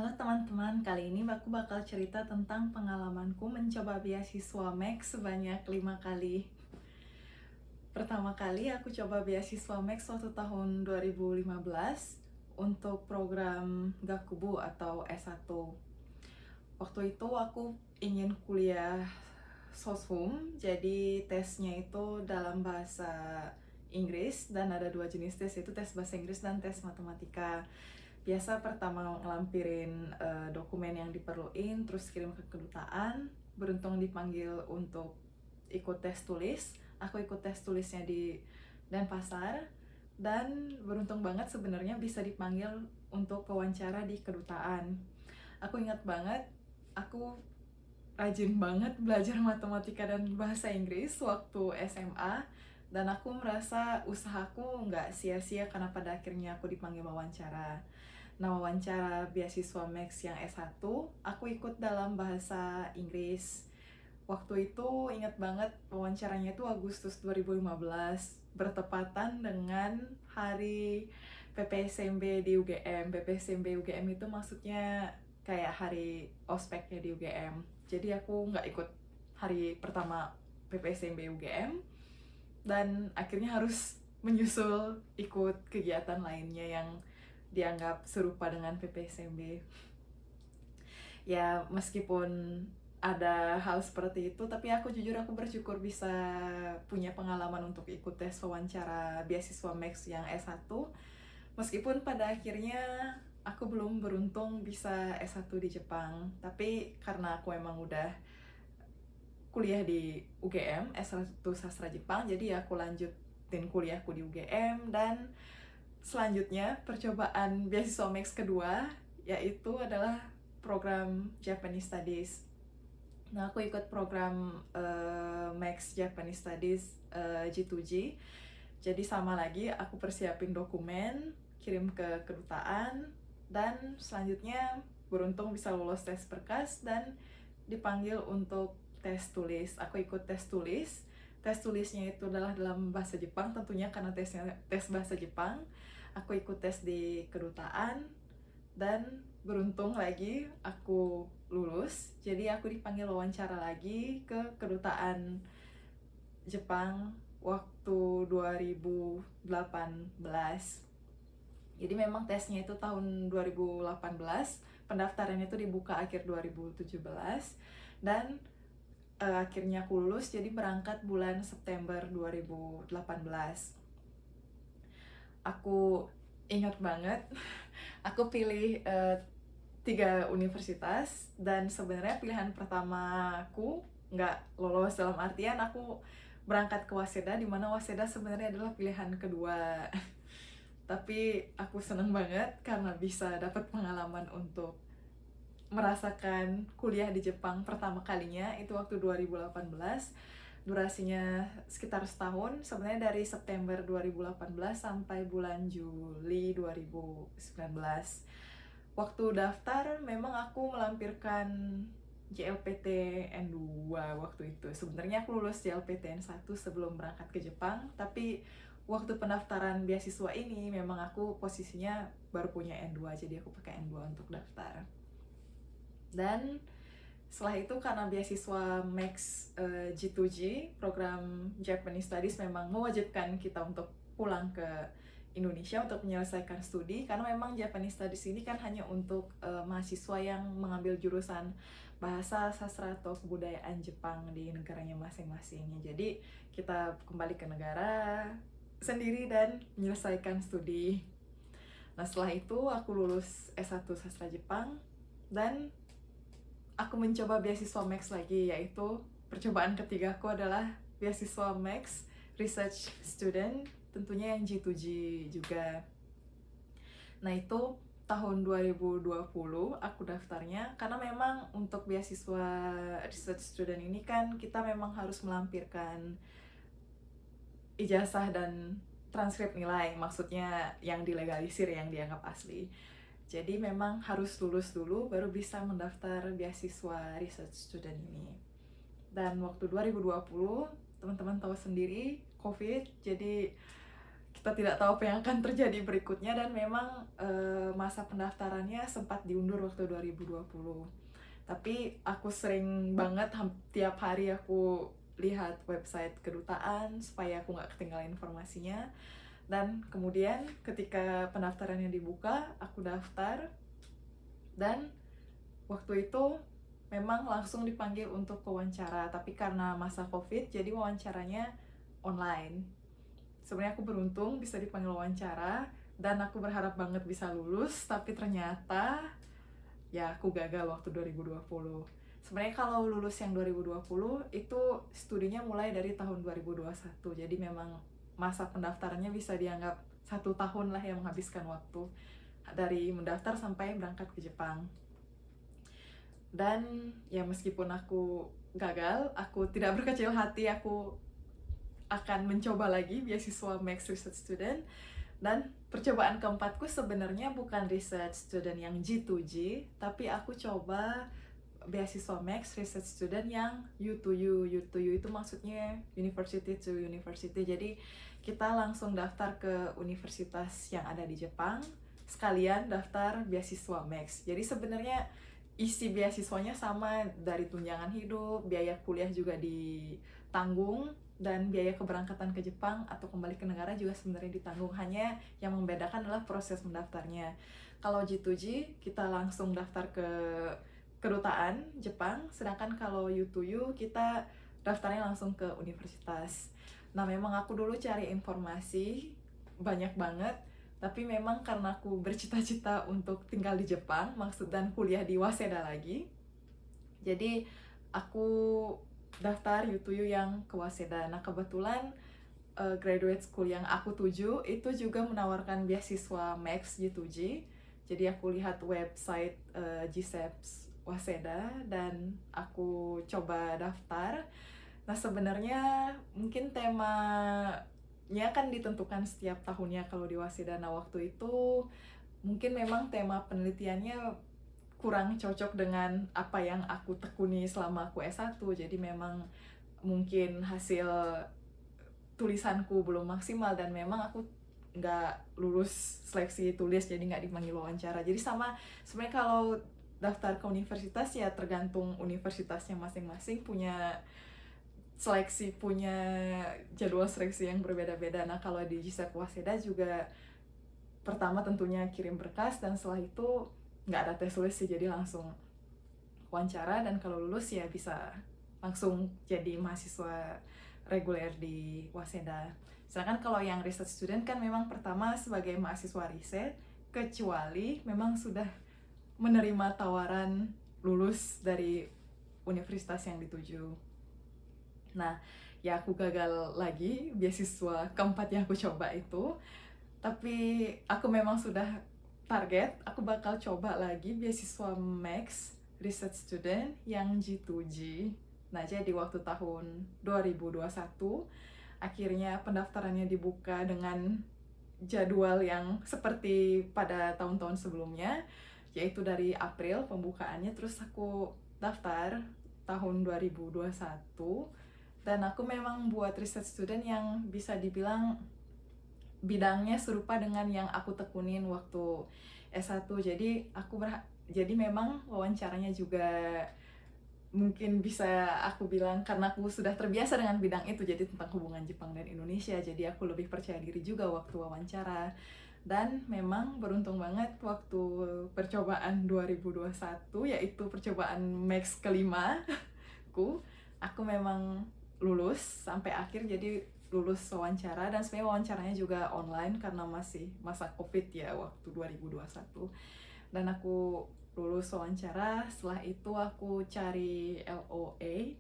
Halo teman-teman, kali ini aku bakal cerita tentang pengalamanku mencoba beasiswa Max sebanyak 5 kali. Pertama kali aku coba beasiswa Max waktu tahun 2015 untuk program Gakubu atau S1. Waktu itu aku ingin kuliah Soshum, jadi tesnya itu dalam bahasa Inggris dan ada dua jenis tes, yaitu tes bahasa Inggris dan tes matematika. Biasa pertama ngelampirin dokumen yang diperluin, terus kirim ke kedutaan. Beruntung dipanggil untuk ikut tes tulis. Aku ikut tes tulisnya di Denpasar. Dan beruntung banget sebenarnya bisa dipanggil untuk wawancara di kedutaan. Aku ingat banget, aku rajin banget belajar matematika dan bahasa Inggris waktu SMA. Dan aku merasa usahaku nggak sia-sia karena pada akhirnya aku dipanggil wawancara. Nah, wawancara beasiswa Max yang S1, aku ikut dalam bahasa Inggris. Waktu itu ingat banget wawancaranya itu Agustus 2015, bertepatan dengan hari PPSMB di UGM. PPSMB UGM itu maksudnya kayak hari ospeknya di UGM. Jadi aku nggak ikut hari pertama PPSMB UGM, dan akhirnya harus menyusul ikut kegiatan lainnya yang dianggap serupa dengan PPSMB. Ya, meskipun ada hal seperti itu, tapi aku jujur aku bersyukur bisa punya pengalaman untuk ikut tes wawancara beasiswa Max yang S1. Meskipun pada akhirnya aku belum beruntung bisa S1 di Jepang, tapi karena aku emang udah kuliah di UGM, S1 Sastra Jepang, jadi ya aku lanjutin kuliahku di UGM. Dan selanjutnya percobaan beasiswa Max kedua yaitu adalah program Japanese Studies. Nah, aku ikut program Max Japanese Studies G2G. Jadi sama lagi, aku persiapin dokumen, kirim ke kedutaan, dan selanjutnya beruntung bisa lolos tes berkas dan dipanggil untuk tes tulis. Aku ikut tes tulis. Tes tulisnya itu adalah dalam bahasa Jepang tentunya karena tesnya tes bahasa Jepang. Aku ikut tes di kedutaan dan beruntung lagi aku lulus. Jadi aku dipanggil wawancara lagi ke kedutaan Jepang waktu 2018. Jadi memang tesnya itu tahun 2018, pendaftarannya itu dibuka akhir 2017, dan akhirnya aku lulus, jadi berangkat bulan September 2018. Aku ingat banget, aku pilih 3 universitas, dan sebenarnya pilihan pertamaku nggak lolos dalam artian aku berangkat ke Waseda, di mana Waseda sebenarnya adalah pilihan kedua. Tapi aku seneng banget karena bisa dapat pengalaman untuk merasakan kuliah di Jepang pertama kalinya, itu waktu 2018. Durasinya sekitar setahun, sebenarnya dari September 2018 sampai bulan Juli 2019. Waktu daftar memang aku melampirkan JLPT N2 waktu itu. Sebenarnya aku lulus JLPT N1 sebelum berangkat ke Jepang, tapi waktu pendaftaran beasiswa ini memang aku posisinya baru punya N2, jadi aku pakai N2 untuk daftar. Dan setelah itu karena beasiswa Max G2G, program Japanese Studies, memang mewajibkan kita untuk pulang ke Indonesia untuk menyelesaikan studi, karena memang Japanese Studies ini kan hanya untuk mahasiswa yang mengambil jurusan bahasa, sastra, atau kebudayaan Jepang di negaranya masing-masing. Jadi kita kembali ke negara sendiri dan menyelesaikan studi. Nah, setelah itu aku lulus S1 Sastra Jepang dan aku mencoba beasiswa Max lagi, yaitu percobaan ketigaku adalah beasiswa Max Research Student, tentunya yang G2G juga. Nah, itu tahun 2020 aku daftarnya, karena memang untuk beasiswa Research Student ini kan kita memang harus melampirkan ijazah dan transkrip nilai, maksudnya yang dilegalisir, yang dianggap asli. Jadi memang harus lulus dulu baru bisa mendaftar beasiswa research student ini. Dan waktu 2020, teman-teman tahu sendiri, COVID, jadi kita tidak tahu apa yang akan terjadi berikutnya, dan memang masa pendaftarannya sempat diundur waktu 2020. Tapi aku sering banget tiap hari aku lihat website kedutaan supaya aku nggak ketinggalan informasinya. Dan kemudian ketika pendaftarannya dibuka, aku daftar, dan waktu itu memang langsung dipanggil untuk wawancara. Tapi karena masa COVID, jadi wawancaranya online. Sebenarnya aku beruntung bisa dipanggil wawancara, dan aku berharap banget bisa lulus, tapi ternyata ya aku gagal waktu 2020. Sebenarnya kalau lulus yang 2020 itu studinya mulai dari tahun 2021, jadi memang masa pendaftarannya bisa dianggap 1 tahun lah yang menghabiskan waktu dari mendaftar sampai berangkat ke Jepang. Dan ya meskipun aku gagal, aku tidak berkecil hati, aku akan mencoba lagi beasiswa Max Research Student. Dan percobaan keempatku sebenarnya bukan research student yang G2G, tapi aku coba beasiswa Max Research Student yang U2U. U2U itu maksudnya University to University. Jadi kita langsung daftar ke universitas yang ada di Jepang, sekalian daftar beasiswa Max. Jadi sebenarnya isi beasiswanya sama, dari tunjangan hidup, biaya kuliah juga ditanggung, dan biaya keberangkatan ke Jepang atau kembali ke negara juga sebenarnya ditanggung. Hanya yang membedakan adalah proses mendaftarnya. Kalau G2G kita langsung daftar ke kedutaan Jepang, sedangkan kalau U2U kita daftarnya langsung ke universitas. Nah, memang aku dulu cari informasi banyak banget, tapi memang karena aku bercita-cita untuk tinggal di Jepang, maksud dan kuliah di Waseda lagi, jadi aku daftar U2U yang ke Waseda. Nah, kebetulan graduate school yang aku tuju itu juga menawarkan beasiswa Max G2G. Jadi aku lihat website GCEPS Waseda dan aku coba daftar. Nah, sebenarnya mungkin temanya kan ditentukan setiap tahunnya kalau di Waseda. Nah, waktu itu mungkin memang tema penelitiannya kurang cocok dengan apa yang aku tekuni selama aku S1. Jadi memang mungkin hasil tulisanku belum maksimal, dan memang aku nggak lulus seleksi tulis, jadi nggak dipanggil wawancara. Jadi sama sebenarnya kalau daftar ke universitas ya tergantung universitasnya masing-masing punya seleksi, punya jadwal seleksi yang berbeda-beda. Nah, kalau di GCEP Waseda juga pertama tentunya kirim berkas, dan setelah itu nggak ada tes tulis sih, jadi langsung wawancara, dan kalau lulus ya bisa langsung jadi mahasiswa reguler di Waseda. Sedangkan kalau yang research student kan memang pertama sebagai mahasiswa riset, kecuali memang sudah menerima tawaran lulus dari universitas yang dituju. Nah, ya aku gagal lagi beasiswa keempat yang aku coba itu. Tapi aku memang sudah target, aku bakal coba lagi beasiswa Max Research Student yang G2G. Nah, jadi waktu tahun 2021, akhirnya pendaftarannya dibuka dengan jadwal yang seperti pada tahun-tahun sebelumnya, yaitu dari April pembukaannya, terus aku daftar tahun 2021, dan aku memang buat research student yang bisa dibilang bidangnya serupa dengan yang aku tekunin waktu S1. Jadi jadi memang wawancaranya juga mungkin bisa aku bilang karena aku sudah terbiasa dengan bidang itu, jadi tentang hubungan Jepang dan Indonesia, jadi aku lebih percaya diri juga waktu wawancara. Dan memang beruntung banget waktu percobaan 2021, yaitu percobaan Max kelima aku memang lulus sampai akhir, jadi lulus wawancara. Dan sebenarnya wawancaranya juga online karena masih masa COVID ya waktu 2021. Dan aku lulus wawancara, setelah itu aku cari LOA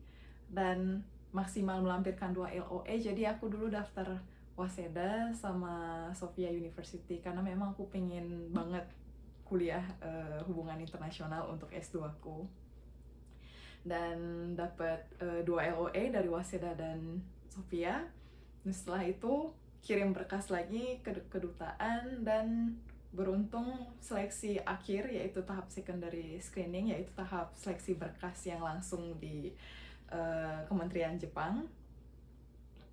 dan maksimal melampirkan 2 LOA. Jadi aku dulu daftar Waseda sama Sophia University karena memang aku pengen banget kuliah hubungan internasional untuk S2 aku. Dan dapat 2 LOA dari Waseda dan Sophia. Dan setelah itu kirim berkas lagi ke kedutaan, dan beruntung seleksi akhir, yaitu tahap secondary screening, yaitu tahap seleksi berkas yang langsung di Kementerian Jepang.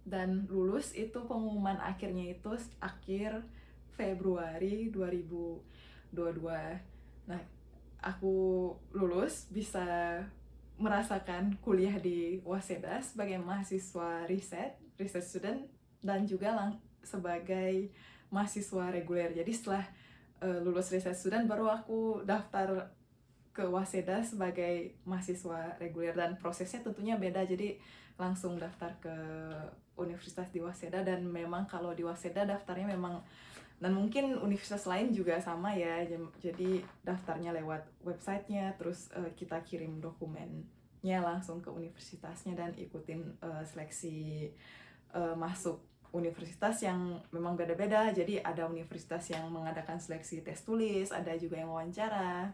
dan lulus itu pengumuman akhirnya itu akhir Februari 2022. Nah, aku lulus bisa merasakan kuliah di Waseda sebagai mahasiswa research student, dan juga sebagai mahasiswa reguler. Jadi setelah lulus research student baru aku daftar ke Waseda sebagai mahasiswa reguler, dan prosesnya tentunya beda. Jadi langsung daftar ke universitas di Waseda, dan memang kalau di Waseda daftarnya memang, dan mungkin universitas lain juga sama ya, jadi daftarnya lewat websitenya, terus kita kirim dokumennya langsung ke universitasnya dan ikutin seleksi masuk universitas yang memang beda-beda. Jadi ada universitas yang mengadakan seleksi tes tulis, ada juga yang wawancara.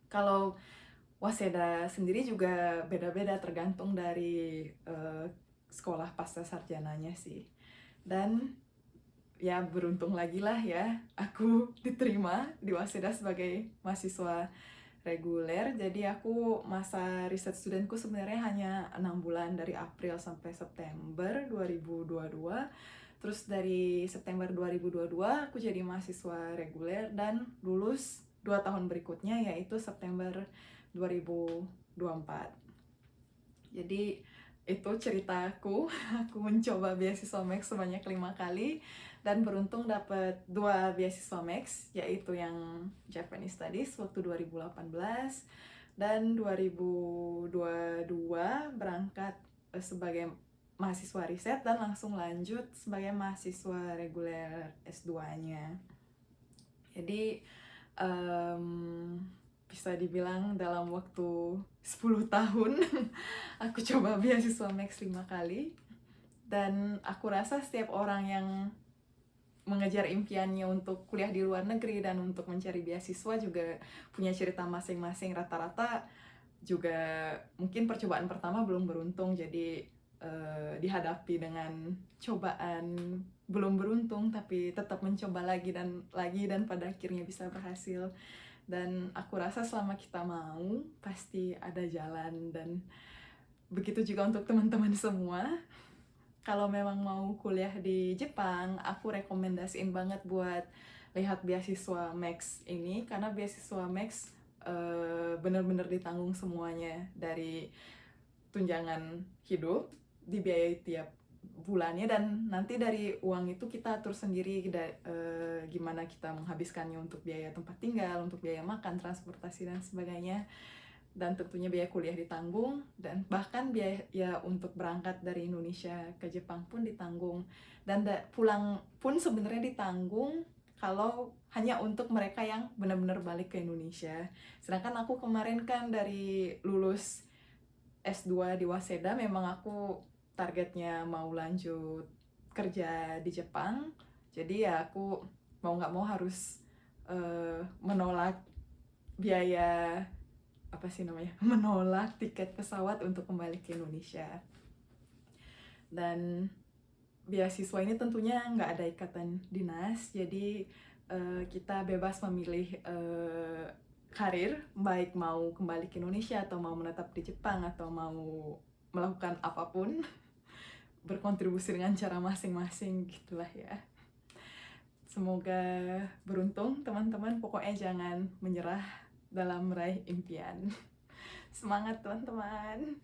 Kalau Waseda sendiri juga beda-beda tergantung dari sekolah pasca sarjananya sih. Dan ya beruntung lagi lah ya, aku diterima di Waseda sebagai mahasiswa reguler. Jadi aku masa riset studentku sebenarnya hanya 6 bulan, dari April sampai September 2022. Terus dari September 2022 aku jadi mahasiswa reguler dan lulus 2 tahun berikutnya, yaitu September 2024. Jadi itu ceritaku. Aku mencoba beasiswa Max sebanyak 5 kali dan beruntung dapat 2 beasiswa Max, yaitu yang Japanese Studies waktu 2018 dan 2022 berangkat sebagai mahasiswa riset dan langsung lanjut sebagai mahasiswa reguler S2-nya. Jadi bisa dibilang dalam waktu 10 tahun aku coba beasiswa Max 5 kali. Dan aku rasa setiap orang yang mengejar impiannya untuk kuliah di luar negeri dan untuk mencari beasiswa juga punya cerita masing-masing. Rata-rata juga mungkin percobaan pertama belum beruntung, jadi dihadapi dengan cobaan belum beruntung, tapi tetap mencoba lagi dan pada akhirnya bisa berhasil. Dan aku rasa selama kita mau pasti ada jalan. Dan begitu juga untuk teman-teman semua. Kalau memang mau kuliah di Jepang, aku rekomendasiin banget buat lihat beasiswa Max ini, karena beasiswa Max bener-bener ditanggung semuanya, dari tunjangan hidup, dibiayai tiap bulannya, dan nanti dari uang itu kita atur sendiri gimana kita menghabiskannya untuk biaya tempat tinggal, untuk biaya makan, transportasi, dan sebagainya. Dan tentunya biaya kuliah ditanggung, dan bahkan biaya untuk berangkat dari Indonesia ke Jepang pun ditanggung, dan pulang pun sebenarnya ditanggung kalau hanya untuk mereka yang benar-benar balik ke Indonesia. Sedangkan aku kemarin kan dari lulus S2 di Waseda, memang aku targetnya mau lanjut kerja di Jepang, jadi ya aku mau nggak mau harus menolak biaya menolak tiket pesawat untuk kembali ke Indonesia. Dan beasiswa ini tentunya nggak ada ikatan dinas, jadi kita bebas memilih karir, baik mau kembali ke Indonesia atau mau menetap di Jepang atau mau melakukan apapun, berkontribusi dengan cara masing-masing gitulah ya. Semoga beruntung teman-teman, pokoknya jangan menyerah dalam meraih impian. Semangat teman-teman.